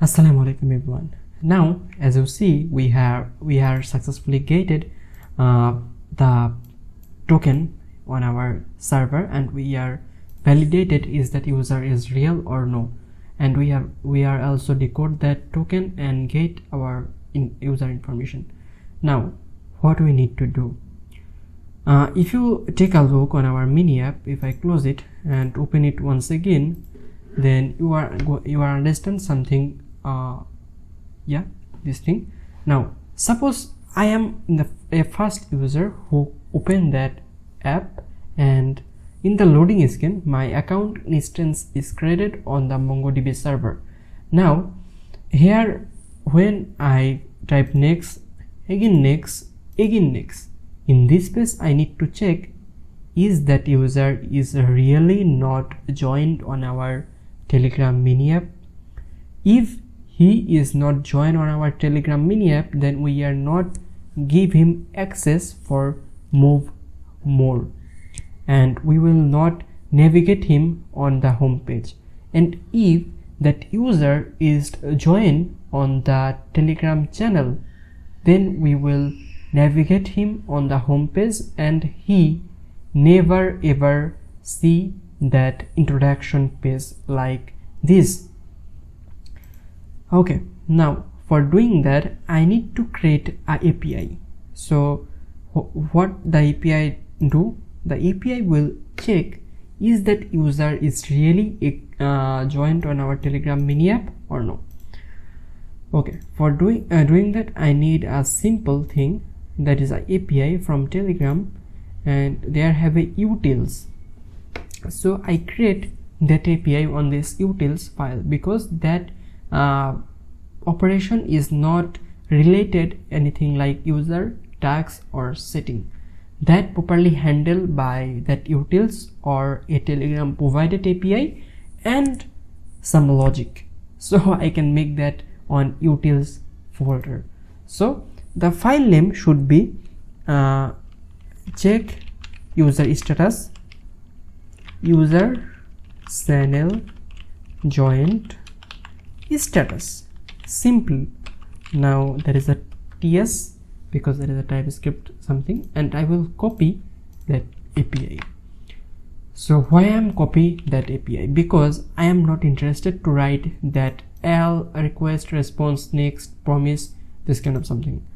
Assalamu alaikum everyone. Now as you see, we are successfully gated the token on our server, and we are validated is that user is real or no, and we are also decode that token and get our user information. Now what we need to do, if you take a look on our mini app, if I close it and open it once again, then you are understand something. Yeah, this thing. Now suppose I am a first user who opened that app, and in the loading screen my account instance is created on the MongoDB server. Now here, when I type next, again next, again next, in this space I need to check is that user is really not joined on our Telegram mini app. If he is not joined on our Telegram mini app, then we are not give him access for move more, and we will not navigate him on the home page. And if that user is joined on the Telegram channel, then we will navigate him on the home page, and he never ever see that introduction page like this. Okay, now for doing that I need to create a API. So what the API do, the API will check is that user is really joined on our Telegram mini app or no. Okay, for doing that I need a simple thing, that is a API from Telegram, and there have a utils. So I create that API on this utils file, because that operation is not related anything like user, tags or setting. That properly handled by that utils or a Telegram provided API and some logic. So I can make that on utils folder. So the file name should be check user status, user channel joined status. Simple. Now there is a TS because there is a TypeScript something, and I will copy that API. So why I am copy that API? Because I am not interested to write that L request response next promise, this kind of something.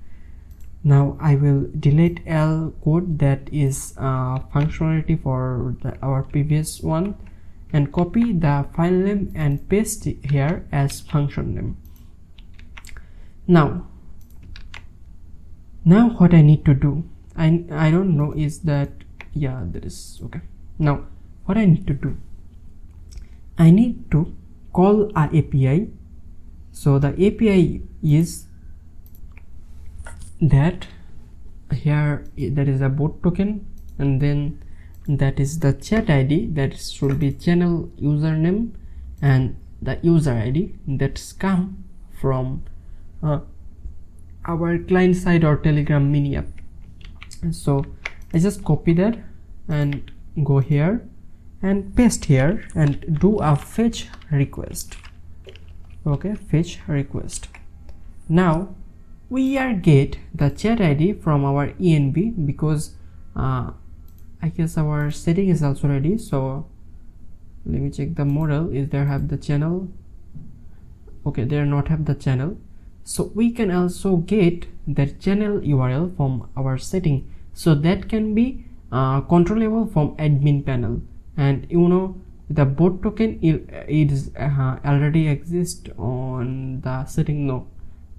Now I will delete L code, that is functionality for our previous one, and copy the file name and paste it here as function name. Now what I need to do, I don't know is that, yeah, that is okay. Now what I need to do, I need to call a API. So the API is that here, that is a bot token, and then that is the chat ID, that should be channel username, and the user ID that's come from our client side or Telegram mini app. So I just copy that and go here and paste here and do a fetch request. Okay, fetch request. Now we are get the chat ID from our env, because I guess our setting is also ready. So let me check the model, is there have the channel. Okay, there not have the channel. So we can also get that channel URL from our setting, so that can be controllable from admin panel. And you know, the bot token is already exist on the setting. No,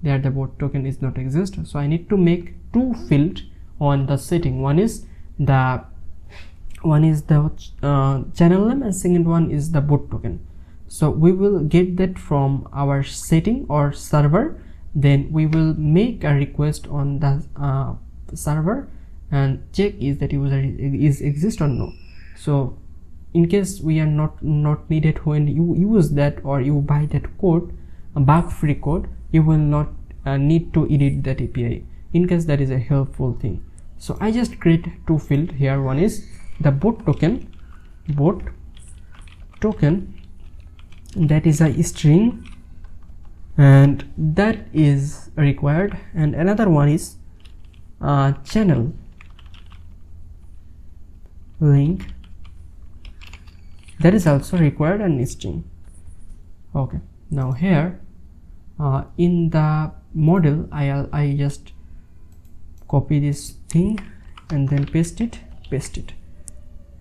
there the bot token is not exist. So I need to make two field on the setting. One is the channel name, and second one is the bot token. So we will get that from our setting or server. Then we will make a request on the server and check is that user is exist or no. So in case we are not needed, when you use that or you buy that code, a bug free code, you will not need to edit that API, in case that is a helpful thing. So I just create two field here. One is the bot token, that is a string and that is required. And another one is channel link, that is also required, and string. Okay, now here in the model I just copy this thing and then paste it.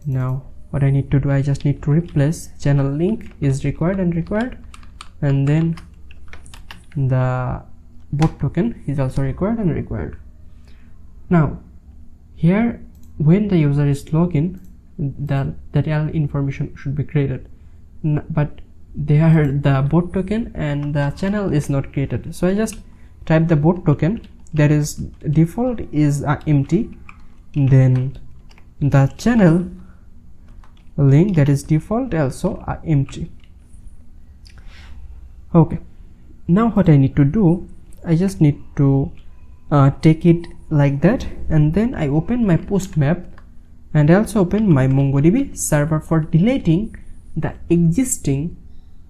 Now what I need to do, I just need to replace channel link is required, and then the bot token is also required. Now here when the user is login, that all information should be created, but there the bot token and the channel is not created. So I just type the bot token, that is default is empty, then the channel link, that is default also empty. Okay, now what I need to do, I just need to take it like that, and then I open my post map and also open my MongoDB server for deleting the existing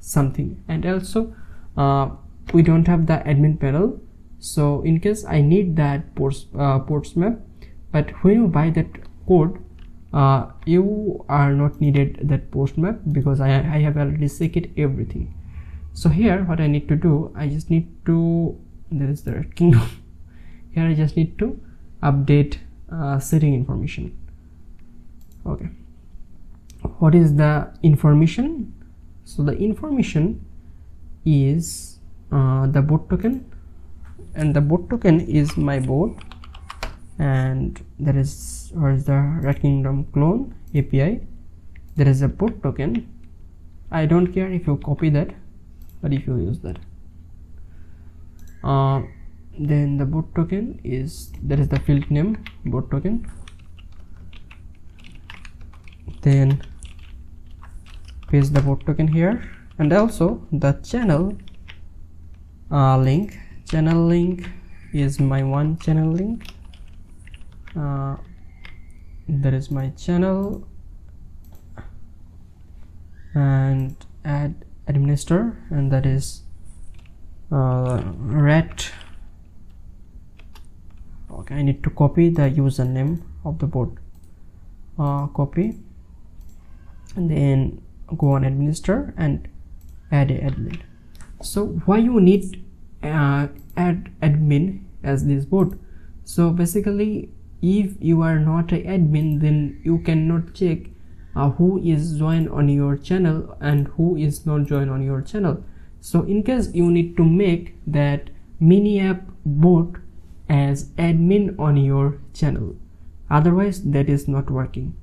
something. And also we don't have the admin panel, so in case I need that ports map, but when you buy that code you are not needed that post map, because I have already checked everything. So here what I need to do, I just need to, there is the kingdom here I just need to update setting information. Okay, what is the information? So the information is the bot token, and the bot token is my bot, and that is, where is the Red Kingdom clone API, there is a bot token. I don't care if you copy that, but if you use that, then the bot token is, that is the field name bot token, then paste the bot token here, and also the channel link. Channel link is my one channel link, that is my channel, and add administrator, and that is rat. Okay, I need to copy the username of the bot, copy, and then go on administrator and add a admin. So why you need add admin as this bot? So basically, if you are not an admin, then you cannot check who is joined on your channel and who is not joined on your channel. So in case you need to make that mini app bot as admin on your channel, otherwise that is not working.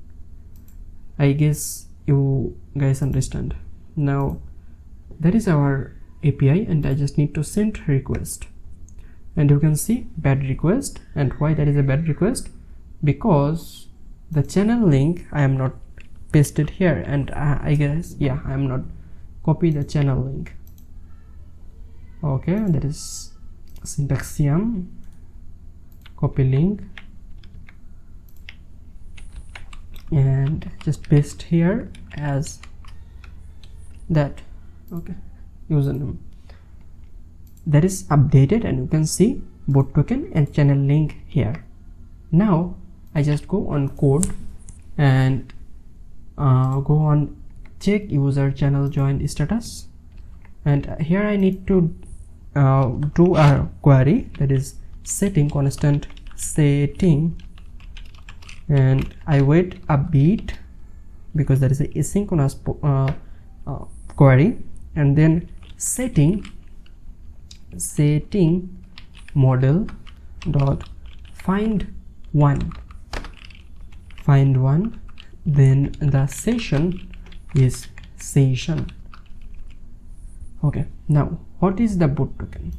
I guess you guys understand. Now that is our API, and I just need to send request, and you can see bad request. And why that is a bad request? Because the channel link I am not pasted here, and I guess, yeah, I am not copy the channel link. Okay, that is syntax Siam, copy link, and just paste here as that. Okay, username, that is updated, and you can see bot token and channel link here. Now I just go on code and go on check user channel join status, and here I need to do a query, that is setting constant setting, and I wait a bit because there is a asynchronous query, and then setting model dot find one, then the session is session. Okay, now what is the bot token?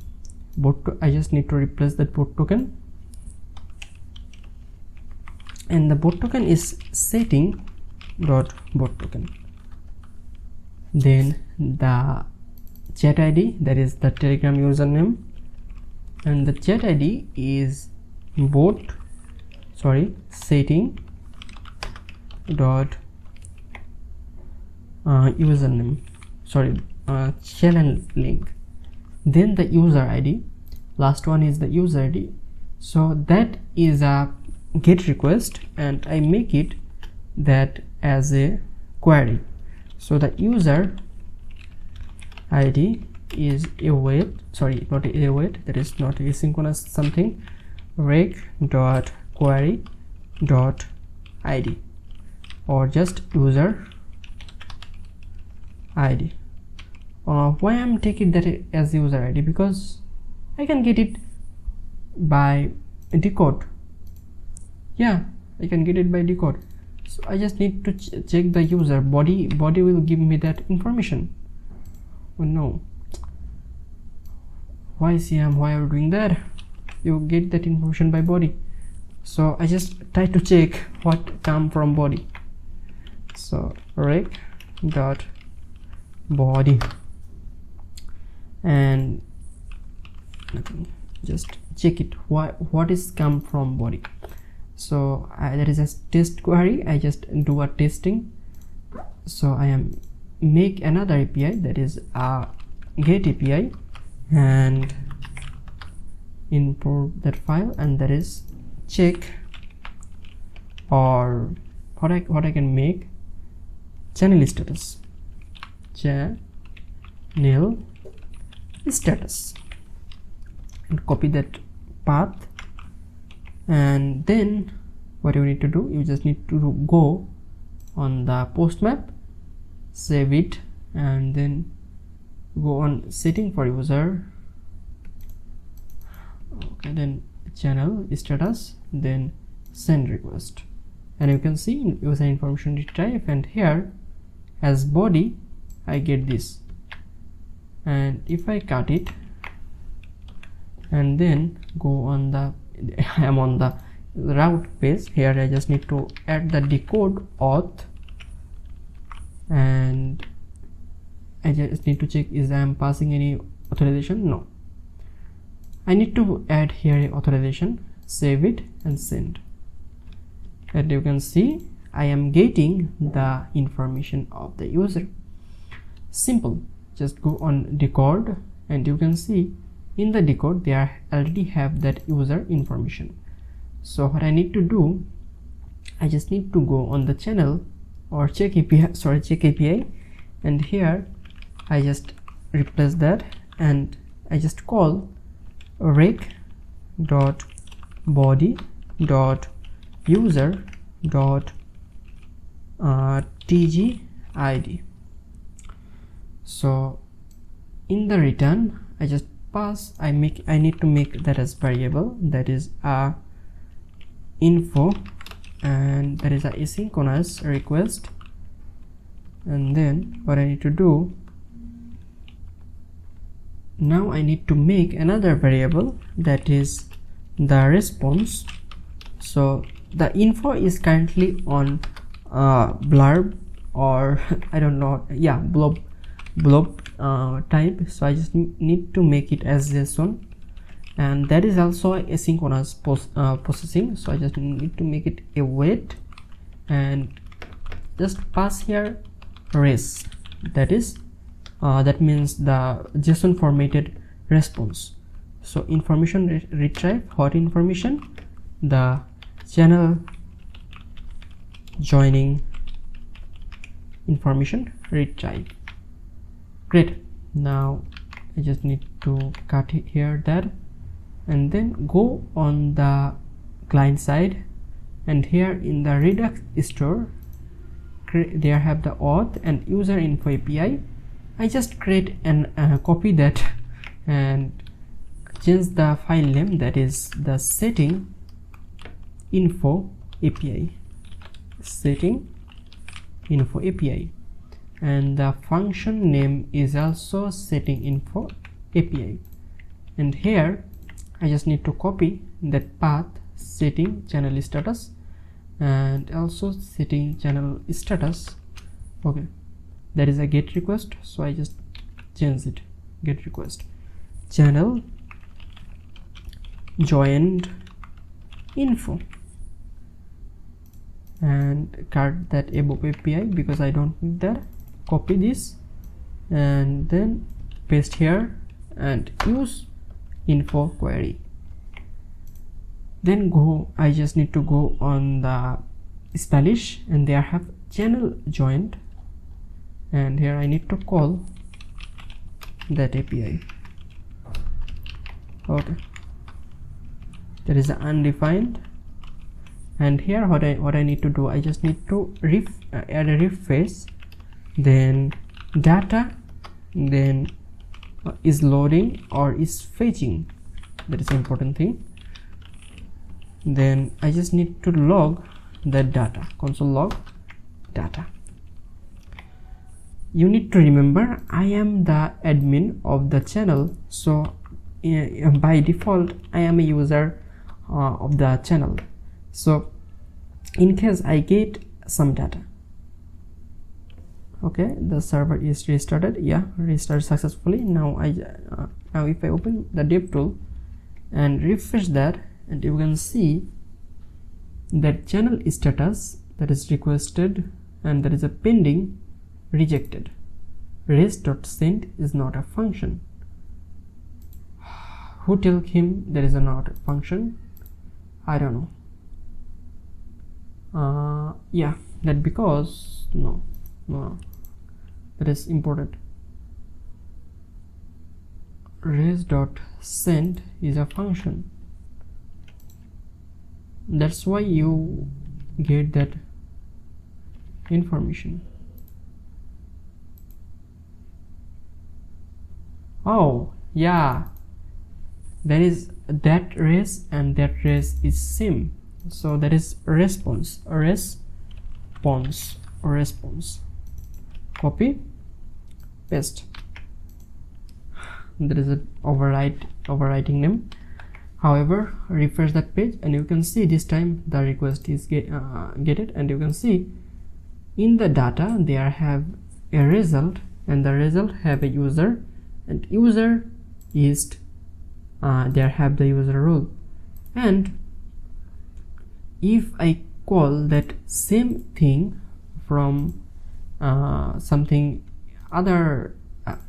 I just need to replace that bot token, and the bot token is setting dot bot token, then the chat ID, that is the Telegram username, and the chat ID is setting dot username, channel link, then the user ID, last one is the user ID. So that is a GET request, and I make it that as a query. So the user ID is await, sorry, not await, that is not asynchronous something, rec dot query dot id, or just user id. Why I'm taking that as user ID? Because I can get it by decode. Yeah, I can get it by decode. So I just need to check the user body. Body will give me that information. Oh no, why Siam, why are you doing that? You get that information by body. So I just try to check what come from body. So rec dot body, and just check it, what is come from body. So that is a test query. I just do a testing. So I am make another API, that is a GET API, and import that file, and that is check, or what I can make, channel status, channel status, and copy that path. And then what you need to do, you just need to go on the post map, save it, and then go on setting for user. Okay, then channel status, then send request, and you can see user information retrieve, and here as body I get this. And if I cut it and then go on the I am on the route page, here I just need to add the decode auth, and I just need to check is I am passing any authorization. No, I need to add here authorization, save it and send. And you can see I am getting the information of the user. Simple, just go on decode, and you can see in the decode they already have that user information. So what I need to do, I just need to go on the channel or check API, and here I just replace that, and I just call rec dot body dot user dot tg id. So in the return I just pass, I need to make that as variable, that is a info, and that is a asynchronous request. And then what I need to do now, I need to make another variable, that is the response. So the info is currently on blurb, or I don't know, yeah, blob type. So I just need to make it as JSON, and that is also asynchronous processing. So I just need to make it await, and just pass here res, that is that means the JSON formatted response. So information retrieve, what information? The channel joining information retrieve. Great. Now I just need to cut here that, and then go on the client side, and here in the Redux store there have the auth and user info API. I just create and copy that and change the file name, that is the setting info API, setting info API, and the function name is also setting info API. And here I just need to copy that path, setting channel status, and also setting channel status. Okay, that is a GET request, so I just change it, GET request channel joined info, and cut that above API because I don't need that. Copy this and then paste here, and use info query. Then I just need to go on the Spanish, and there have channel joined, and here I need to call that API. Okay, there is undefined, and here what I need to do, I just need to add a ref face, then data, then is loading or is fetching, that is the important thing. Then I just need to log that data, console log data. You need to remember I am the admin of the channel, so by default I am a user of the channel. So in case I get some data, okay, the server is restarted. Yeah, restarted successfully. Now now if I open the dev tool and refresh that, and you can see that channel status that is requested, and there is a pending rejected. res.send is not a function. Who tell him there is not a function? I don't know. Yeah, that because no, that is important. res.send is a function. That's why you get that information. Oh yeah, there is that res, and that res is sim, so that is response. Copy, paste. There is a overwriting name. However, refresh that page, and you can see this time the request is get it, and you can see in the data there have a result, and the result have a user, and user is there have the user role. And if I call that same thing from something other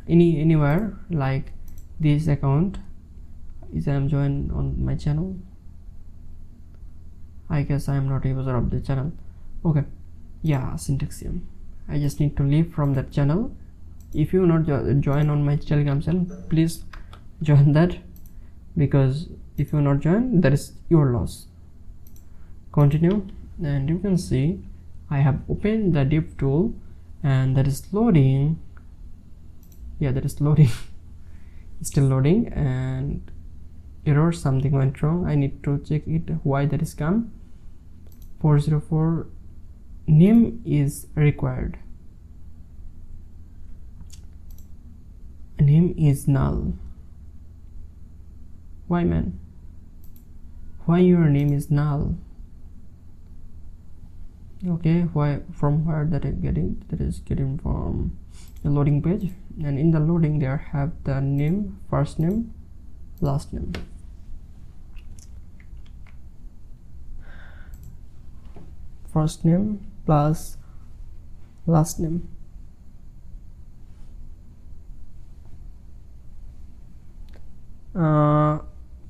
anywhere, like this account is I am joined on my channel, I guess I am not a user of the channel. Okay, yeah, syntax Siam. I just need to leave from that channel. If you not join on my Telegram channel, please join that, because if you not join, that is your loss. Continue, and you can see I have opened the dev tool, and that is loading. Yeah, that is loading. It's still loading, and error, something went wrong. I need to check it, why that is come. 404 name is required. Name is null. Why, man? Why your name is null? Okay, why, from where that is getting? That is getting from the loading page, and in the loading there have the name, first name, last name. First name plus last name.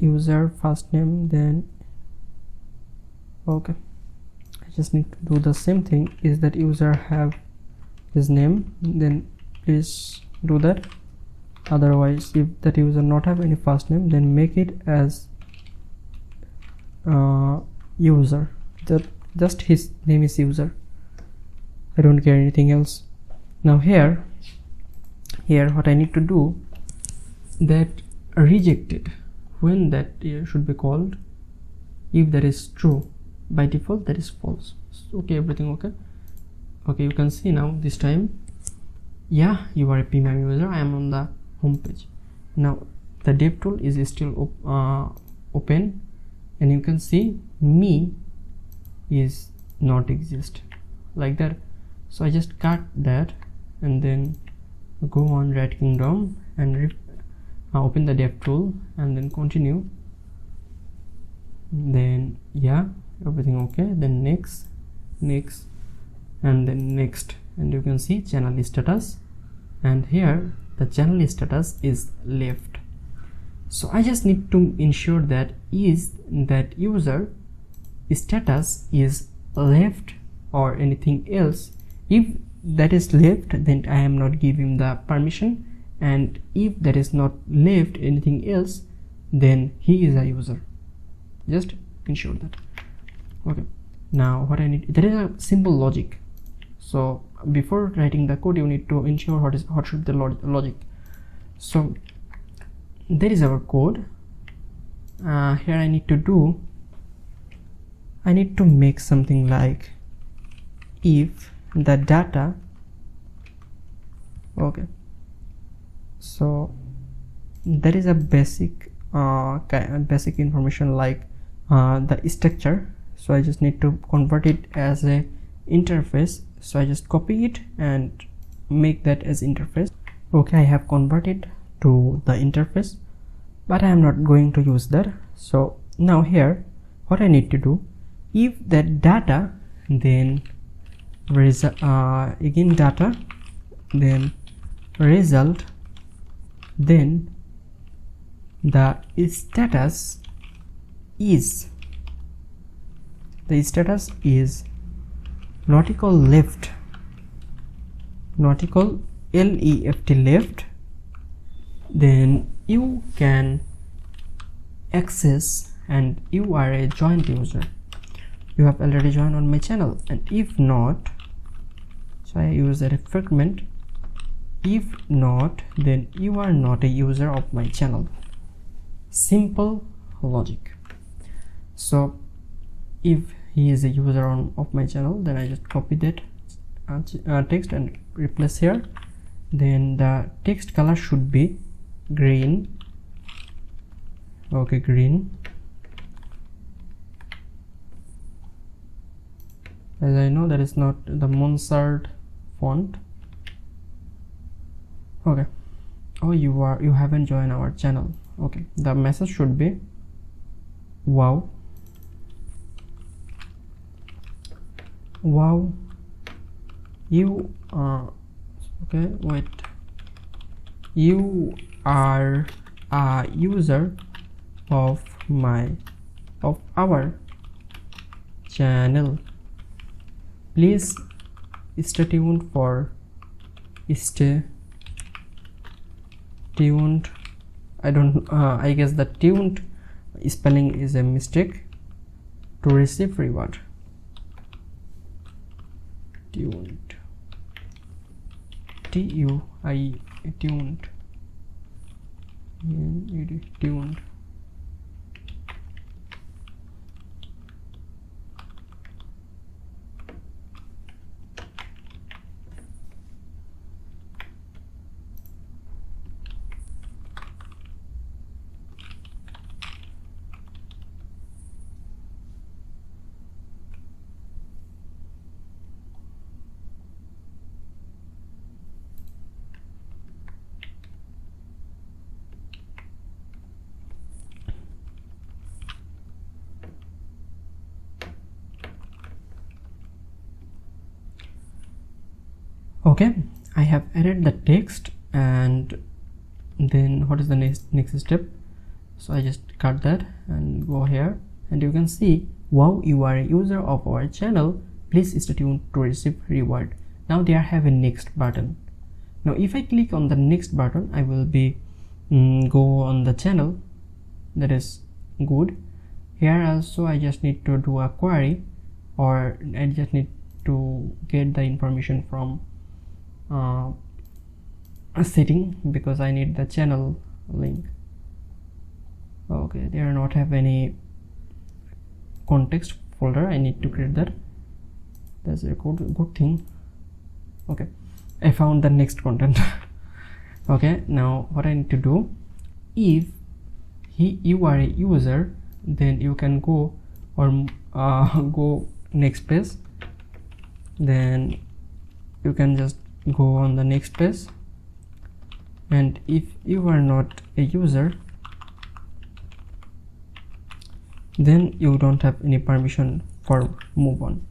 User first name, then okay, I just need to do the same thing. Is that user have his name, then please do that. Otherwise, if that user not have any first name, then make it as user, that just his name is user. I don't care anything else. Now here what I need to do, that rejected, when that should be called, if that is true. By default that is false. Okay, everything okay. Okay, you can see now this time, yeah, you are a PMAM user. I am on the home page. Now the dev tool is still open, and you can see me is not exist, like that. So I just cut that, and then go on Red Kingdom and open the dev tool, and then continue. Then yeah, everything okay. Then next, and then next, and you can see channel status, and here the channel status is left. So I just need to ensure that is that user status is left or anything else. If that is left, then I am not giving the permission, and if that is not left anything else, then he is a user. Just ensure that. Okay, now what I need, that is a simple logic. So before writing the code, you need to ensure what should the logic. So that is our code. Here I need to make something like if the data. Okay, so that is a basic information like the structure. So I just need to convert it as a interface. So I just copy it and make that as interface. Okay, I have converted to the interface, but I am not going to use that. So now here what I need to do, if that data, then again data, then result, then the status is not equal left, not equal left left, then you can access and you are a joint user. You have already joined on my channel, and if not, so I use a fragment, if not, then you are not a user of my channel. Simple logic. So if he is a user of my channel, then I just copy that text and replace here. Then the text color should be green. Okay, green. As I know that is not the Monsard font. Okay. Oh, you haven't joined our channel. Okay, the message should be wow, you okay, wait, you are a user of our channel. Please stay tuned I guess the tuned spelling is a mistake, to receive reward. Tuned, TUI, tuned, tuned. Okay, I have added the text, and then what is the next step? So I just cut that and go here, and you can see, wow, you are a user of our channel, please stay tuned to receive reward. Now they have a next button. Now if I click on the next button, I will be go on the channel. That is good. Here also I just need to do a query, or I just need to get the information from a setting, because I need the channel link. Okay, they are not have any context folder. I need to create that. That's a good thing. Okay, I found the next content. Okay, now what I need to do, if you are a user, then you can go or go next page, then you can just go on the next page, and if you are not a user, then you don't have any permission for move on.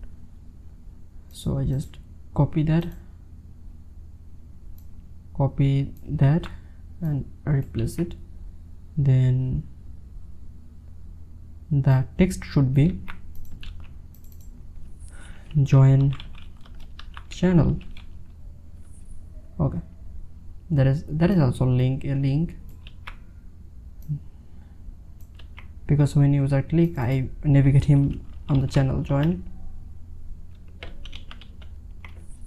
So I just copy that and replace it. then the text should be join channel. Okay, that is also a link, because when user click, I navigate him on the channel join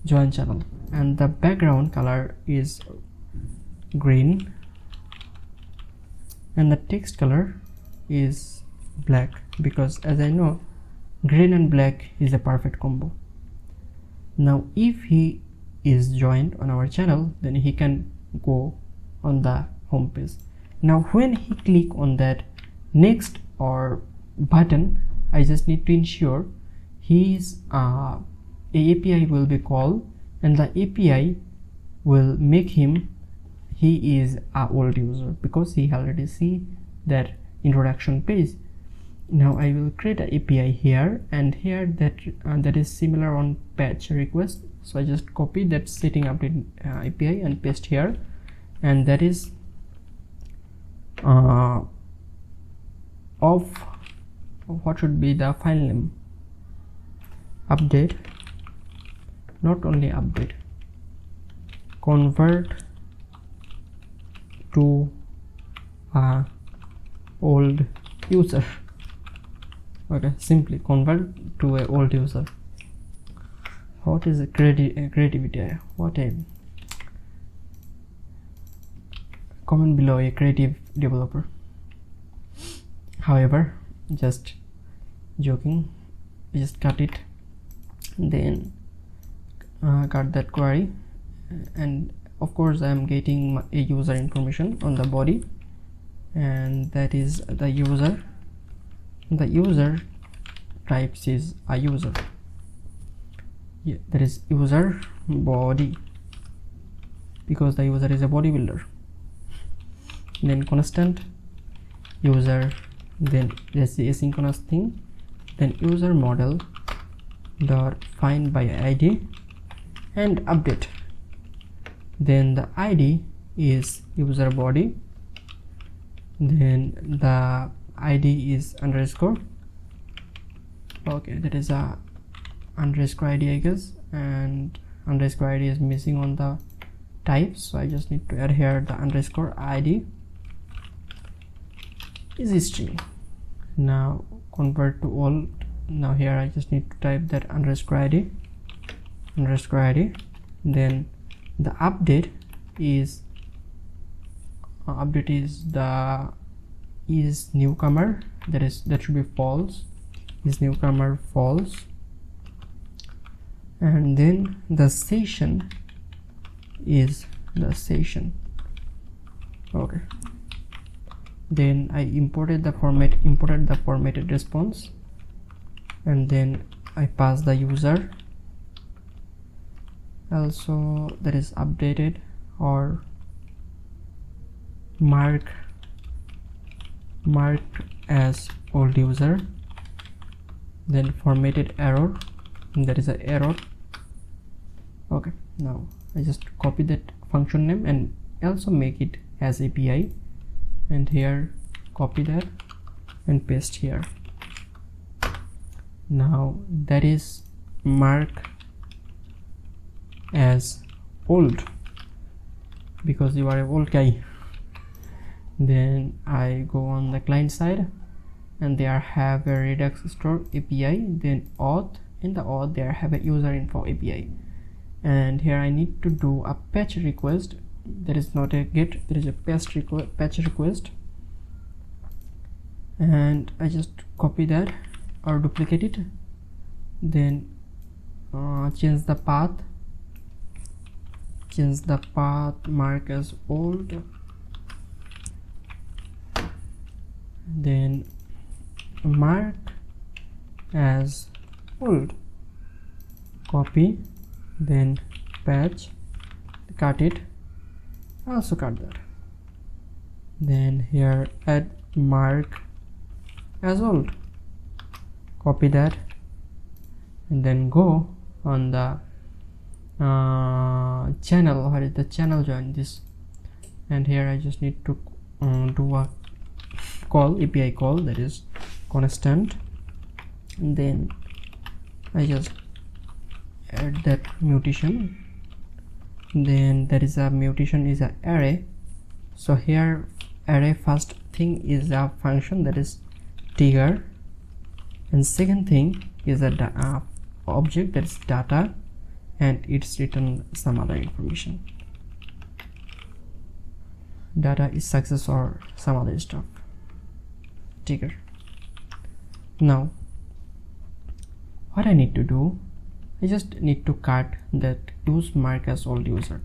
channel, and the background color is green and the text color is black, because as I know, green and black is a perfect combo. Now if he is joined on our channel, then he can go on the home page. Now when he click on that next or button, I just need to ensure his API will be called, and the API will make him he is a old user, because he already see that introduction page. Now I will create an API here and here that is similar on patch request. So I just copy that setting update API and paste here, and that is of what should be the file name, update, not only update, convert to a old user. Okay, simply convert to a old user. What is creativity? What a comment below a creative developer. However, just joking, just cut it, then cut that query, and of course I am getting a user information on the body, and that is the user. The user types is a user. Yeah, that is user body, because the user is a bodybuilder. Then constant user, then that's the asynchronous thing, then user model dot find by id and update. Then the id is user body, then the id is underscore. Okay, that is a underscore id, I guess, and underscore id is missing on the type, so I just need to add here the underscore id is a string. Now convert to old. Now here I just need to type that underscore id, then the update is is newcomer, that should be false, is newcomer false, and then the session is the session. Okay, then I imported the formatted response, and then I pass the user also, that is updated or marked as old user, then formatted error, that is an error. Okay, now I just copy that function name and also make it as API, and here copy that and paste here. Now that is mark as old, because you are an old guy. Then I go on the client side, and there have a Redux store API, then auth, in the auth there have a user info API, and here I need to do a patch request. There is not a get, there is a patch request, and I just copy that or duplicate it, then change the path, mark as old, then mark as old, copy, then patch, cut it, also cut that, then here add mark as old, copy that, and then go on the channel. Where is the channel join this? And here I just need to do a call, API call, that is constant, and then I just add that mutation. Then there is a mutation is a array. So here array first thing is a function, that is trigger, and second thing is a object, that is data, and it's written some other information. Data is success or some other stuff. Trigger. Now what I need to do, I just need to cut that use mark as old user,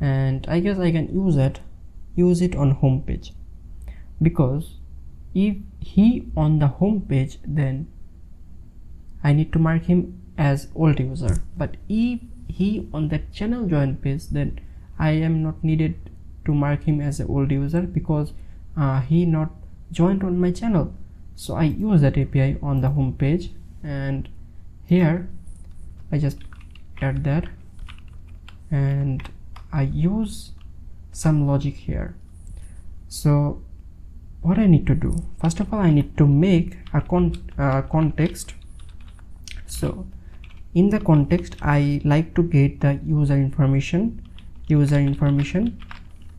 and I guess I can use it on home page, because if he on the home page, then I need to mark him as old user. But if he on that channel join page, then I am not needed to mark him as an old user, because he not joined on my channel. So I use that API on the home page, and here I just add that, and I use some logic here. So what I need to do, first of all, I need to make a context. So in the context, I like to get the user information.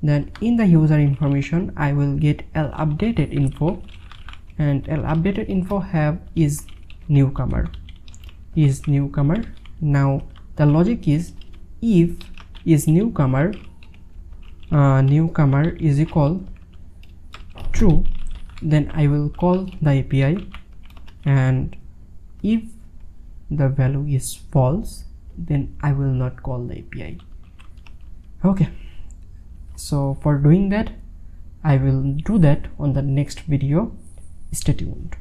Then in the user information, I will get updated info, and updated info have is newcomer. Now the logic is, if is newcomer is equal true, then I will call the API, and if the value is false, then I will not call the API. Okay, so for doing that, I will do that on the next video. Stay tuned.